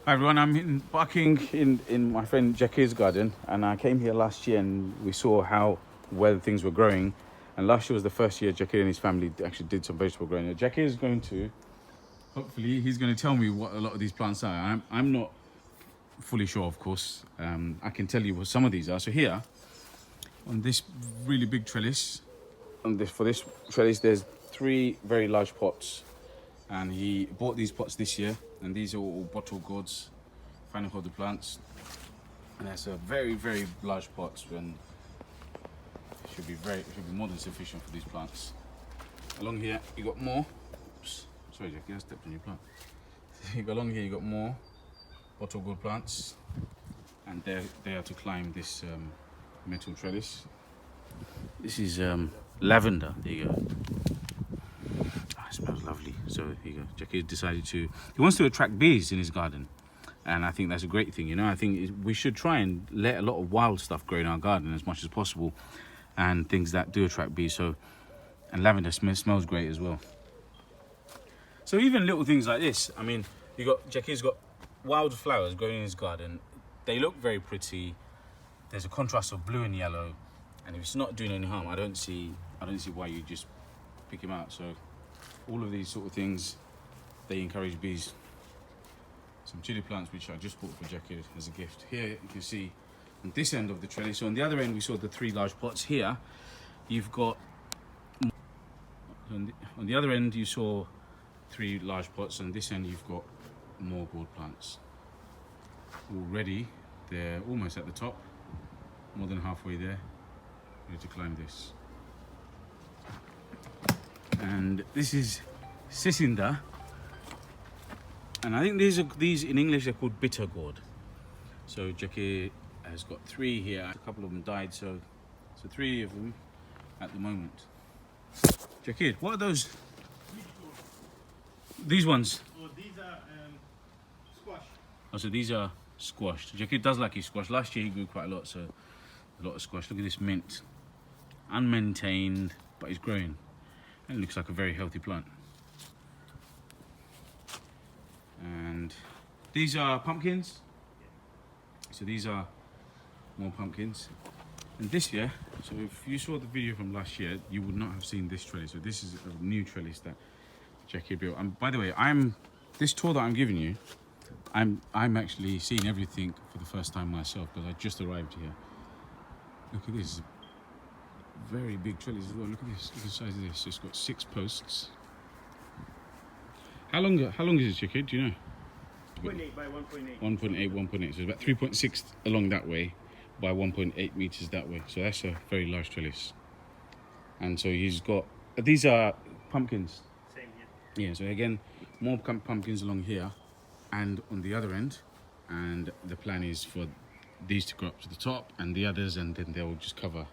Hi everyone, I'm embarking in my friend Jakir's garden, and I came here last year and we saw how well things were growing. And last year was the first year Jakir and his family actually did some vegetable growing. Now, Jakir is going to, hopefully, he's going to tell me what a lot of these plants are. I'm not fully sure, of course. I can tell you what some of these are. So here, on this really big trellis, for this trellis, there's 3 very large pots. And he bought these pots this year, and these are all bottle gourds, final holder plants, and that's a very large pots. When it should be more than sufficient for these plants. Along here you got more. Oops, sorry Jackie, I stepped on your plant. Along here you got more bottle gourd plants, and they are to climb this metal trellis. This is lavender. There you go. It smells lovely. So here you go. Jakir decided he wants to attract bees in his garden, and I think that's a great thing. You know, I think we should try and let a lot of wild stuff grow in our garden as much as possible, and things that do attract bees. So, and lavender smells great as well. So even little things like this. I mean, Jakir's got wild flowers growing in his garden. They look very pretty. There's a contrast of blue and yellow, and if it's not doing any harm, I don't see why you just pick him out. So. All of these sort of things, they encourage bees. Some chili plants which I just bought for Jakir as a gift. Here you can see on this end of the trellis. So on the other end we saw the 3 large pots. Here you've got, on the other end you saw 3 large pots. On this end you've got more gourd plants. Already they're almost at the top, more than halfway there. Ready to climb this. And this is Cicinda, and I think these in English they're called bitter gourd. So Jakir has got 3 here. A couple of them died, so 3 of them at the moment. Jakir, what are those? These ones? Oh, these are squash. Oh, so these are squashed. Jakir does like his squash. Last year he grew quite a lot, so a lot of squash. Look at this mint, unmaintained, but it's growing. And it looks like a very healthy plant. And these are pumpkins. So these are more pumpkins. And this year, so if you saw the video from last year, you would not have seen this trellis. So this is a new trellis that Jakir built. And by the way, this tour that I'm giving you, I'm actually seeing everything for the first time myself, because I just arrived here. Look at this. Very big trellis as well. Look at this. Look at the size of this. It's got 6 posts. How long is it, Jakir? Do you know? 0.8 by 1.8. 1.8, 1.8. So it's about 3.6 along that way by 1.8 meters that way. So that's a very large trellis. And so he's got, these are pumpkins. Same here. Yeah, so again, more pumpkins along here and on the other end. And the plan is for these to go up to the top and the others, and then they'll just cover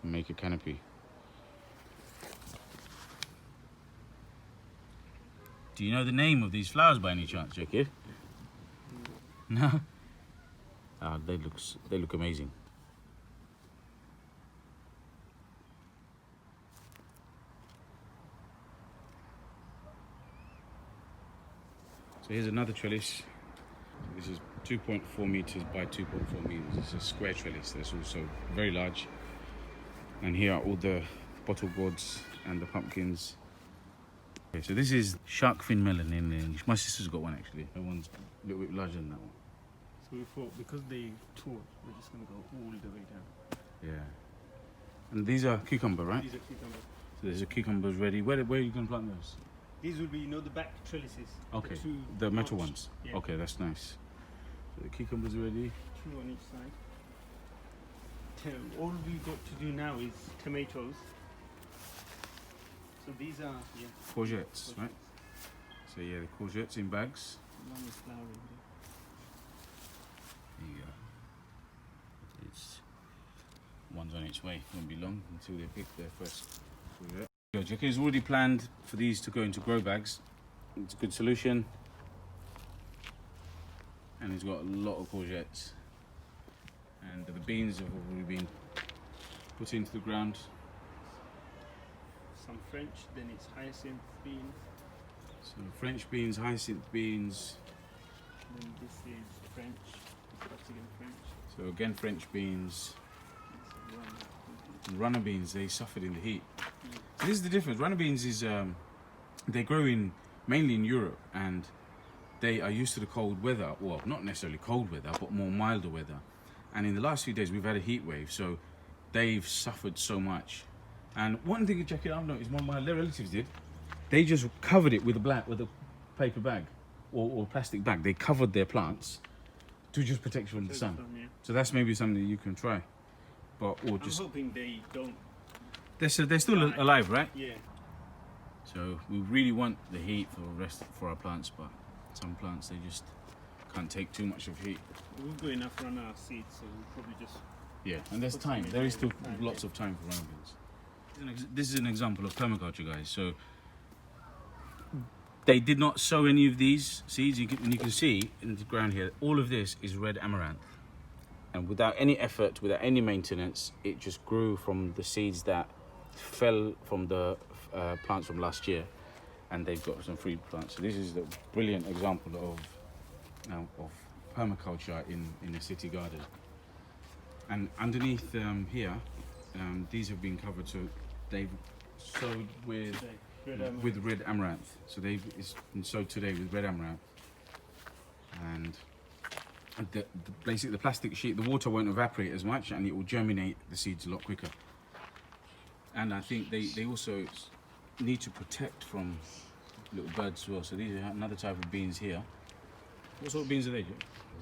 and make a canopy. Do you know the name of these flowers by any chance, Jakir? No? Ah, they look amazing. So here's another trellis. This is 2.4 meters by 2.4 meters. It's a square trellis that's also very large. And here are all the bottle gourds and the pumpkins. Okay, so this is shark fin melon in English. My sister's got one actually. Her one's a little bit larger than that one. So we thought, because they tall, we're just going to go all the way down. Yeah. And these are cucumber, right? These are cucumbers. So there's a cucumbers ready. Where are you going to plant those? These will be, the back trellises. Okay, the metal ones. Yeah. Okay, that's nice. So the cucumbers are ready. 2 on each side. All we've got to do now is tomatoes. So these are, Courgettes, right? So yeah, the courgettes in bags. One is flowering There you go. It's one's on its way. It won't be long until they pick their first courgette. Jakir's already planned for these to go into grow bags. It's a good solution. And he's got a lot of courgettes. And the beans have already been put into the ground. Some French, then it's hyacinth beans. So French beans, hyacinth beans, Then this is French. That's again French. So again, French beans, This is one. runner beans. They suffered in the heat. Yeah. So this is the difference. Runner beans is they grow in mainly in Europe, and they are used to the cold weather. Well, not necessarily cold weather, but more milder weather. And in the last few days, we've had a heat wave, so they've suffered so much. And one thing, Jakir, I've noticed, one of my relatives did. They just covered it with a paper bag or plastic bag. They covered their plants to just protect from the sun. Yeah. So that's maybe something that you can try. But or I'm just hoping they don't. they're still alive, right? Yeah. So we really want the heat for our plants, but some plants they just can't take too much of heat. We've got enough runner seeds, so we'll probably just. Yeah, and there's Put time. some There in is still there. lots of time for runner beans. This is an example of permaculture, guys. So they did not sow any of these seeds. And you can see in the ground here, all of this is red amaranth. And without any effort, without any maintenance, it just grew from the seeds that fell from the plants from last year. And they've got some free plants. So this is a brilliant example of permaculture in a city garden. And underneath here, these have been covered. So they've sowed with red amaranth. So it's been sowed today with red amaranth. And basically the plastic sheet, the water won't evaporate as much, and it will germinate the seeds a lot quicker. And I think they also need to protect from little birds as well. So these are another type of beans here. What sort of beans are they, Joe?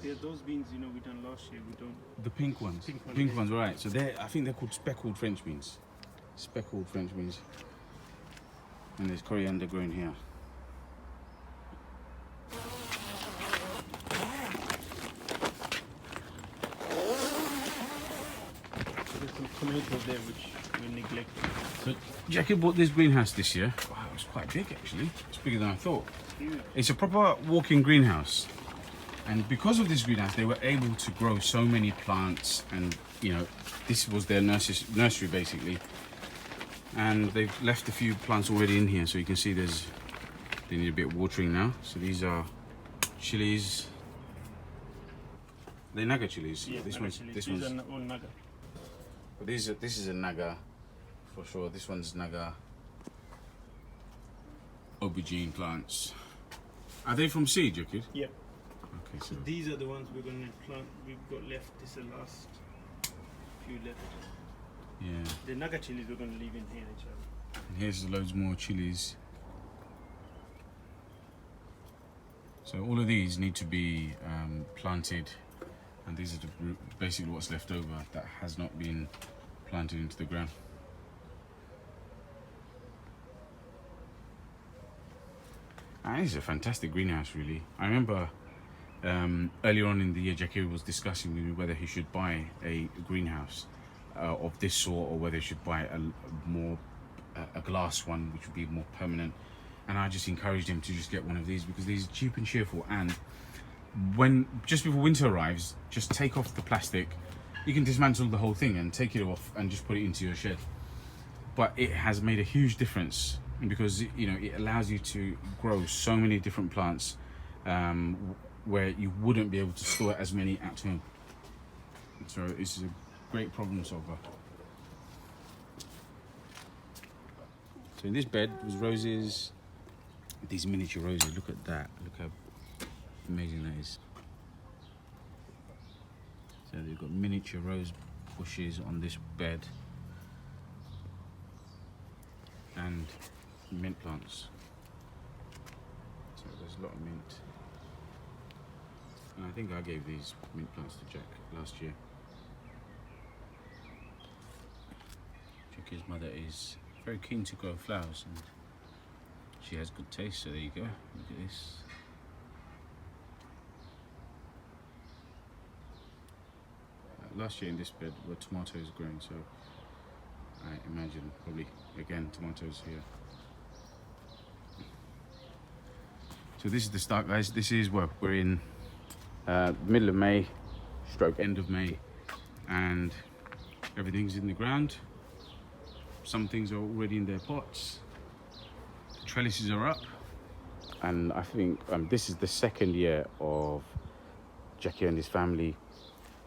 Yeah, those beans, we done last year. We don't. The pink ones. Pink Ones, right. So I think they're called speckled French beans. Speckled French beans. And there's coriander growing here. There's some tomatoes there which we neglected. So Jackie bought this greenhouse this year. Wow, it was quite big actually. It's bigger than I thought. Yeah. It's a proper walk-in greenhouse. And because of this greenhouse, they were able to grow so many plants, and this was their nursery basically. And they've left a few plants already in here, so you can see they need a bit of watering now. So these are chilies. They're naga chilies. Yeah, this naga one's chilies. this These one's. are all naga. But this is a naga for sure. This one's naga. Aubergine plants. Are they from seed, Jakir? Yep. Okay, so These are the ones we're going to plant. We've got left. This is the last few left. yeah. The naga chilies we're going to leave in here, inshallah. And here's loads more chilies. So all of these need to be planted, and these are basically what's left over that has not been planted into the ground. And this is a fantastic greenhouse, really. I remember earlier on in the year, Jakir was discussing with me whether he should buy a greenhouse of this sort, or whether he should buy a glass one, which would be more permanent. And I just encouraged him to just get one of these because these are cheap and cheerful. And just before winter arrives, just take off the plastic. You can dismantle the whole thing and take it off and just put it into your shed. But it has made a huge difference because it allows you to grow so many different plants where you wouldn't be able to store as many at home. So it's a great problem solver. So in this bed was roses, these miniature roses. Look at that. Look how amazing that is. So they've got miniature rose bushes on this bed. And mint plants. So there's a lot of mint. And I think I gave these mint plants to Jack last year. Jackie's mother is very keen to grow flowers, and she has good taste, so there you go. Look at this. Last year in this bed were tomatoes growing, so I imagine probably again tomatoes here. So this is the start, guys. This is where we're in middle of May, stroke end of May, and everything's in the ground. Some things are already in their pots. The trellises are up. and I think this is the second year of Jakir and his family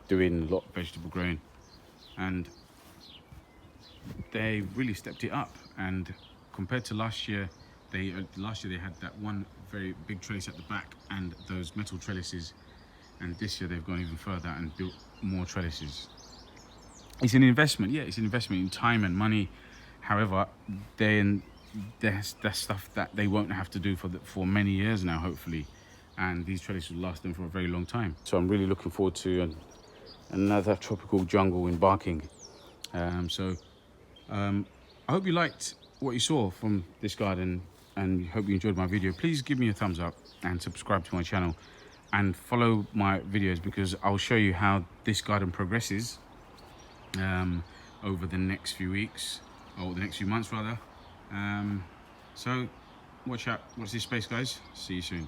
doing a lot of vegetable growing, and they really stepped it up. And compared to last year, they had that one very big trellis at the back and those metal trellises, and this year they've gone even further and built more trellises. It's an investment, yeah, it's an investment in time and money. However, then there's stuff that they won't have to do for many years now, hopefully, and these trellises will last them for a very long time. So I'm really looking forward to another tropical jungle embarking. I hope you liked what you saw from this garden, and hope you enjoyed my video. Please give me a thumbs up and subscribe to my channel and follow my videos, because I'll show you how this garden progresses over the next few weeks, or the next few months rather. So watch this space, guys. See you soon.